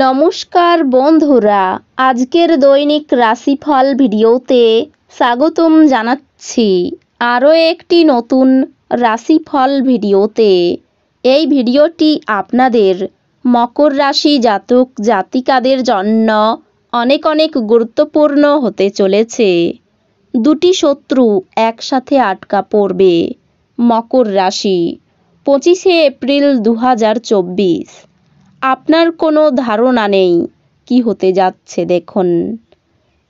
নমস্কার বন্ধুরা, আজকের দৈনিক রাশিফল ভিডিওতে স্বাগতম জানাচ্ছি আরও একটি নতুন রাশিফল ভিডিওতে। এই ভিডিওটি আপনাদের মকর রাশি জাতক জাতিকাদের জন্য অনেক অনেক গুরুত্বপূর্ণ হতে চলেছে। দুটি শত্রু একসাথে আটকা পড়বে। মকর রাশি, 25শে এপ্রিল 2024। আপনার কোনো ধারণা নেই কি হতে যাচ্ছে। দেখুন,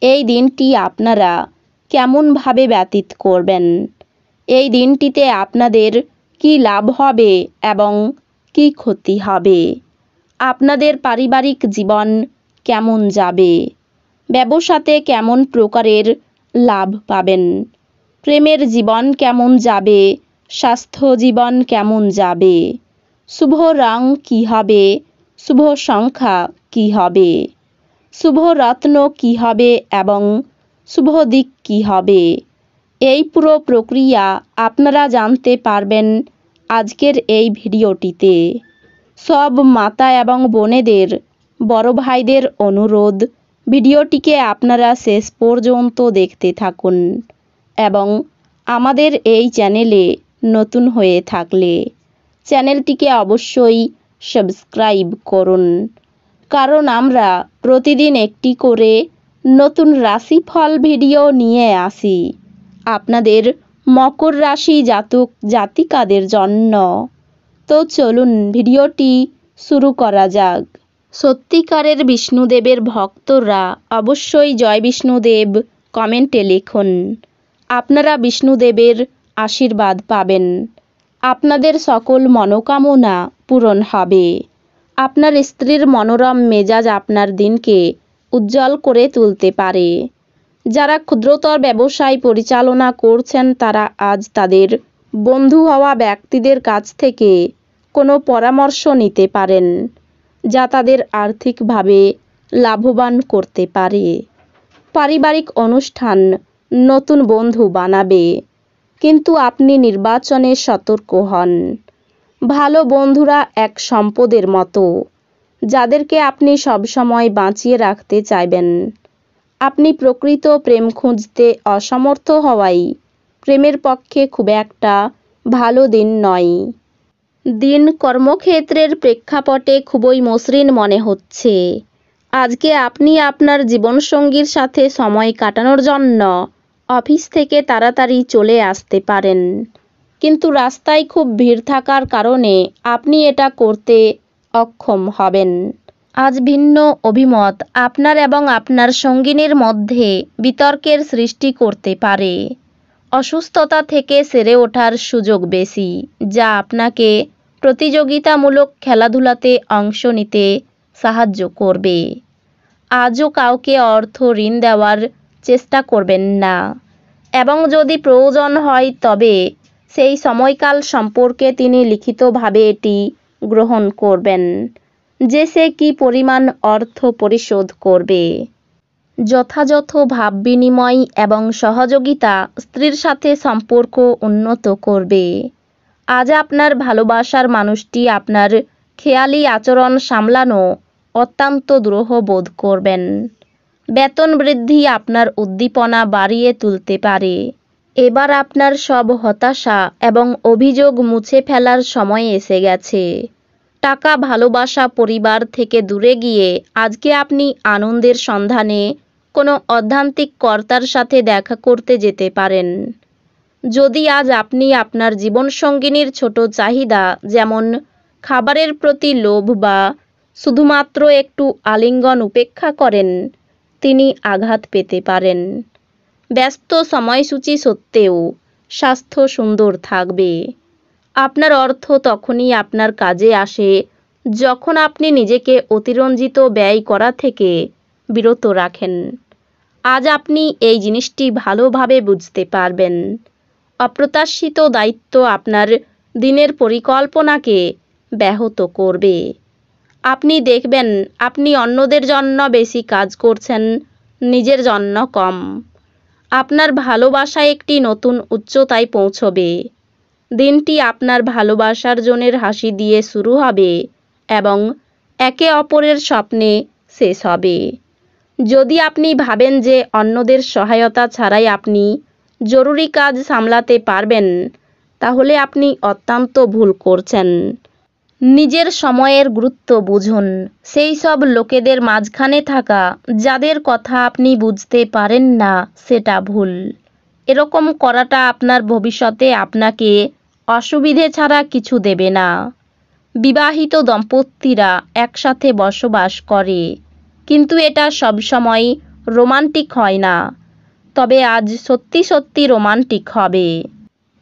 এই দিনটি আপনারা কেমনভাবে ব্যতীত করবেন, এই দিনটিতে আপনাদের কি লাভ হবে এবং কি ক্ষতি হবে, আপনাদের পারিবারিক জীবন কেমন যাবে, ব্যবসাতে কেমন প্রকারের লাভ পাবেন, প্রেমের জীবন কেমন যাবে, স্বাস্থ্য জীবন কেমন যাবে, শুভ রং কী হবে, শুভ সংখ্যা কী হবে, শুভ রত্ন কী হবে এবং শুভ দিক কী হবে, এই পুরো প্রক্রিয়া আপনারা জানতে পারবেন আজকের এই ভিডিওটিতে। সব মাতা এবং বোনেদের, বড় ভাইদের অনুরোধ, ভিডিওটিকে আপনারা শেষ পর্যন্ত দেখতে থাকুন এবং আমাদের এই চ্যানেলে নতুন হয়ে থাকলে চ্যানেলটিকে অবশ্যই সাবস্ক্রাইব করুন, কারণ আমরা প্রতিদিন একটি করে নতুন রাশিফল ভিডিও নিয়ে আসি আপনাদের মকর রাশি জাতক জাতিকাদের জন্য। তো চলুন ভিডিওটি শুরু করা যাক। সত্যিকারের বিষ্ণুদেবের ভক্তরা অবশ্যই জয় বিষ্ণুদেব কমেন্টে লিখুন। আপনারা বিষ্ণুদেবের আশীর্বাদ পাবেন, আপনাদের সকল মনোকামনা পূরণ হবে। আপনার স্ত্রীর মনোরম মেজাজ আপনার দিনকে উজ্জ্বল করে তুলতে পারে। যারা ক্ষুদ্রতর ব্যবসায় পরিচালনা করছেন তারা আজ তাদের বন্ধু হওয়া ব্যক্তিদের কাছ থেকে কোনো পরামর্শ নিতে পারেন, যা তাদের আর্থিকভাবে লাভবান করতে পারে। পারিবারিক অনুষ্ঠান নতুন বন্ধু বানাবে, কিন্তু আপনি নির্বাচনে সতর্ক হন। ভালো বন্ধুরা এক সম্পদের মতো, যাদেরকে আপনি সবসময় বাঁচিয়ে রাখতে চাইবেন। আপনি প্রকৃত প্রেম খুঁজতে অসমর্থ হওয়ায় প্রেমের পক্ষে খুব একটা ভালো দিন নয়। দিন কর্মক্ষেত্রের প্রেক্ষাপটে খুবই মসৃণ মনে হচ্ছে। আজকে আপনি আপনার জীবনসঙ্গীর সাথে সময় কাটানোর জন্য অফিস থেকে তাড়াতাড়ি চলে আসতে পারেন, কিন্তু রাস্তায় খুব ভিড় থাকার কারণে আপনি এটা করতে অক্ষম হবেন। আজ ভিন্ন অভিমত আপনার এবং আপনার সঙ্গিনীর মধ্যে বিতর্কের সৃষ্টি করতে পারে। অসুস্থতা থেকে সেরে ওঠার সুযোগ বেশি, যা আপনাকে প্রতিযোগিতামূলক খেলাধুলাতে অংশ নিতে সাহায্য করবে। আজও কাউকে অর্থ ঋণ দেওয়ার চেষ্টা করবেন না, এবং যদি প্রয়োজন হয় তবে সেই সময়কাল সম্পর্কে তিনি লিখিতভাবে এটি গ্রহণ করবেন যে সে কী পরিমাণ অর্থ পরিশোধ করবে। যথাযথ ভাব বিনিময় এবং সহযোগিতা স্ত্রীর সাথে সম্পর্ক উন্নত করবে। আজ আপনার ভালোবাসার মানুষটি আপনার খেয়ালি আচরণ সামলানো অত্যন্ত দুরূহ বোধ করবেন। বেতন বৃদ্ধি আপনার উদ্দীপনা বাড়িয়ে তুলতে পারে। এবার আপনার সব হতাশা এবং অভিযোগ মুছে ফেলার সময় এসে গেছে। টাকা, ভালোবাসা, পরিবার থেকে দূরে গিয়ে আজকে আপনি আনন্দের সন্ধানে কোনো অধ্যাত্মিক কর্তার সাথে দেখা করতে যেতে পারেন। যদি আজ আপনি আপনার জীবনসঙ্গিনীর ছোট চাহিদা, যেমন খাবারের প্রতি লোভ বা শুধুমাত্র একটু আলিঙ্গন উপেক্ষা করেন, তিনি আঘাত পেতে পারেন। ব্যস্ত সময়সূচি সত্ত্বেও স্বাস্থ্য সুন্দর থাকবে। আপনার অর্থ তখনই আপনার কাজে আসে যখন আপনি নিজেকে অতিরঞ্জিত ব্যয় করা থেকে বিরত রাখেন। আজ আপনি এই জিনিসটি ভালোভাবে বুঝতে পারবেন। অপ্রত্যাশিত দায়িত্ব আপনার দিনের পরিকল্পনাকে ব্যাহত করবে। আপনি দেখবেন আপনি অন্যদের জন্য বেশি কাজ করছেন, নিজের জন্য কম। আপনার ভালোবাসা একটি নতুন উচ্চতায় পৌঁছবে। দিনটি আপনার ভালোবাসার জনের হাসি দিয়ে শুরু হবে এবং একে অপরের স্বপ্নে শেষ হবে। যদি আপনি ভাবেন যে অন্যদের সহায়তা ছাড়াই আপনি জরুরি কাজ সামলাতে পারবেন, তাহলে আপনি অত্যন্ত ভুল করছেন। নিজের সময়ের গুরুত্ব বুঝুন। সেই সব লোকেদের মাঝখানে থাকা যাদের কথা আপনি বুঝতে পারেন না, সেটা ভুল। এরকম করাটা আপনার ভবিষ্যতে আপনাকে অসুবিধে ছাড়া কিছু দেবে না। বিবাহিত দম্পতিরা একসাথে বসবাস করে, কিন্তু এটা সবসময় রোমান্টিক হয় না। তবে আজ সত্যি সত্যি রোমান্টিক হবে।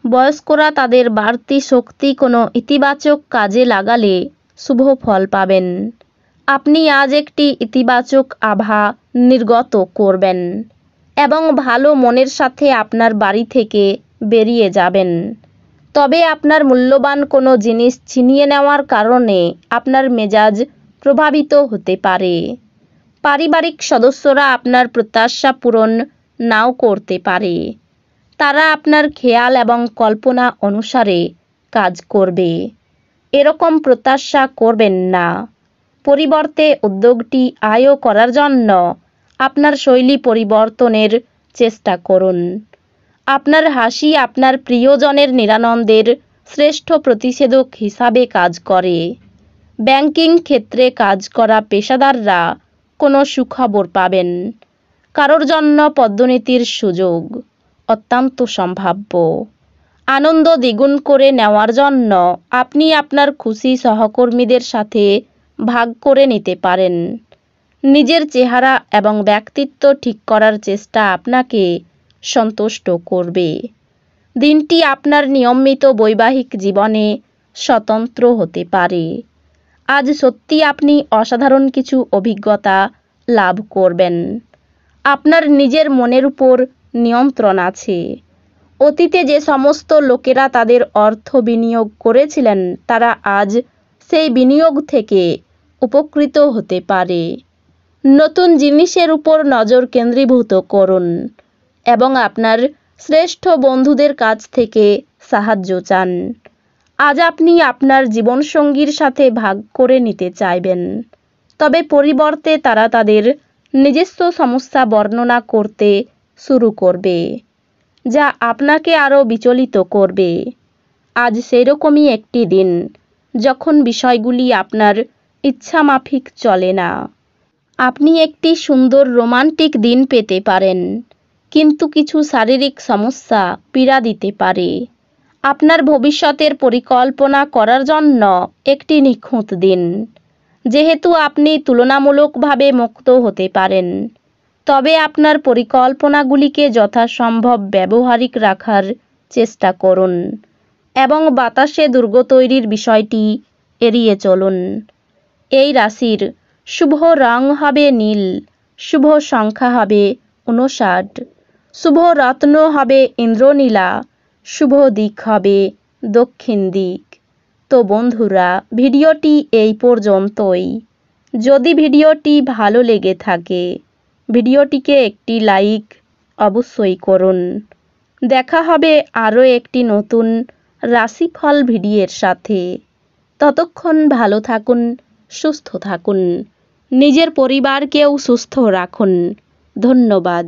বয়স্করা তাদের বাড়তি শক্তি কোনো ইতিবাচক কাজে লাগালে শুভ ফল পাবেন। আপনি আজ একটি ইতিবাচক আভা নির্গত করবেন এবং ভালো মনের সাথে আপনার বাড়ি থেকে বেরিয়ে যাবেন। তবে আপনার মূল্যবান কোনো জিনিস ছিনিয়ে নেওয়ার কারণে আপনার মেজাজ প্রভাবিত হতে পারে। পারিবারিক সদস্যরা আপনার প্রত্যাশা পূরণ নাও করতে পারে। তারা আপনার খেয়াল এবং কল্পনা অনুসারে কাজ করবে। এরকম প্রত্যাশা করবেন না। পরিবর্তে উদ্যোগটি আয় করার জন্য আপনার শৈলী পরিবর্তনের চেষ্টা করুন। আপনার হাসি আপনার প্রিয়জনের নিরানন্দের শ্রেষ্ঠ প্রতিষেধক হিসাবে কাজ করে। ব্যাংকিং ক্ষেত্রে কাজ করা পেশাদাররা কোনো সুখবর পাবেন। কারোর জন্য পদোন্নতির সুযোগ অত্যন্ত সম্ভাব্য। আনন্দ দ্বিগুণ করে নেওয়ার জন্য আপনি আপনার খুশি সহকর্মীদের সাথে ভাগ করে নিতে পারেন। নিজের চেহারা এবং ব্যক্তিত্ব ঠিক করার চেষ্টা আপনাকে সন্তুষ্ট করবে। দিনটি আপনার নিয়মিত বৈবাহিক জীবনে স্বতন্ত্র হতে পারে। আজ সত্যি আপনি অসাধারণ কিছু অভিজ্ঞতা লাভ করবেন। আপনার নিজের মনের উপর নিয়ন্ত্রণ আছে। অতীতে যে সমস্ত লোকেরা তাদের অর্থ বিনিয়োগ করেছিলেন, তারা আজ সেই বিনিয়োগ থেকে উপকৃত হতে পারে। নতুন জিনিসের উপর নজর কেন্দ্রীভূত করুন এবং আপনার শ্রেষ্ঠ বন্ধুদের কাছ থেকে সাহায্য চান। আজ আপনি আপনার জীবনসঙ্গীর সাথে ভাগ করে নিতে চাইবেন, তবে পরিবর্তে তারা তাদের নিজস্ব সমস্যা বর্ণনা করতে শুরু করবে, যা আপনাকে আরও বিচলিত করবে। আজ সেরকমই একটি দিন যখন বিষয়গুলি আপনার ইচ্ছামাফিক চলে না। আপনি একটি সুন্দর রোমান্টিক দিন পেতে পারেন, কিন্তু কিছু শারীরিক সমস্যা পীড়া দিতে পারে। আপনার ভবিষ্যতের পরিকল্পনা করার জন্য একটি নিখুঁত দিন, যেহেতু আপনি তুলনামূলকভাবে মুক্ত হতে পারেন। তবে আপনার পরিকল্পনাগুলিকে যথাসম্ভব ব্যবহারিক রাখার চেষ্টা করুন এবং বাতাসে দুর্গ তৈরির বিষয়টি এড়িয়ে চলুন। এই রাশির শুভ রং হবে নীল, শুভ সংখ্যা হবে 59, শুভ রত্ন হবে ইন্দ্রনীলা, শুভ দিক হবে দক্ষিণ দিক। তো বন্ধুরা, ভিডিওটি এই পর্যন্তই। যদি ভিডিওটি ভালো লেগে থাকে, ভিডিওটিকে একটি লাইক অবশ্যই করুন। দেখা হবে আরও একটি নতুন রাশিফল ভিডিওর সাথে। ততক্ষণ ভালো থাকুন, সুস্থ থাকুন, নিজের পরিবারকেও সুস্থ রাখুন। ধন্যবাদ।